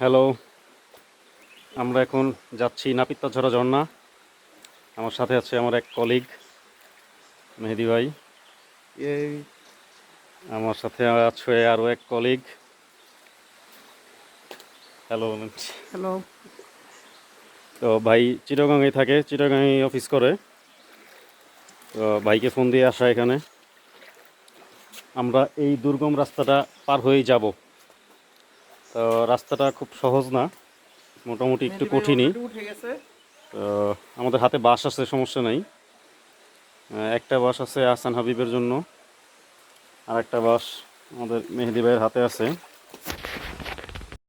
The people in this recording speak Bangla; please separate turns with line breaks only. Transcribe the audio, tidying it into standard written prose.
হ্যালো, আমরা এখন যাচ্ছি নাপিতাঝরা ঝর্ণা। আমার সাথে আছে আমার এক কলিগ মেহেদি ভাই। এই আমার সাথে আছে আরও এক কলিগ। হ্যালো বলেন।
হ্যালো।
তো ভাই চিটাগাংয়ে থাকে, চিটাগাংয়ে অফিস করে। তো ভাইকে ফোন দিয়ে আসা এখানে। আমরা এই দুর্গম রাস্তাটা পার হয়েই যাব। তো রাস্তাটা খুব সহজ না, মোটামুটি একটু
মেহেদী ভাই
কঠিনই।
অলরেডি উঠে গেছে।
তো আমাদের হাতে বাস আছে, সমস্যা নাই। একটা বাস আছে আহসান হাবিবের জন্য, আর একটা বাস আমাদের মেহেদি ভাইয়ের হাতে আছে।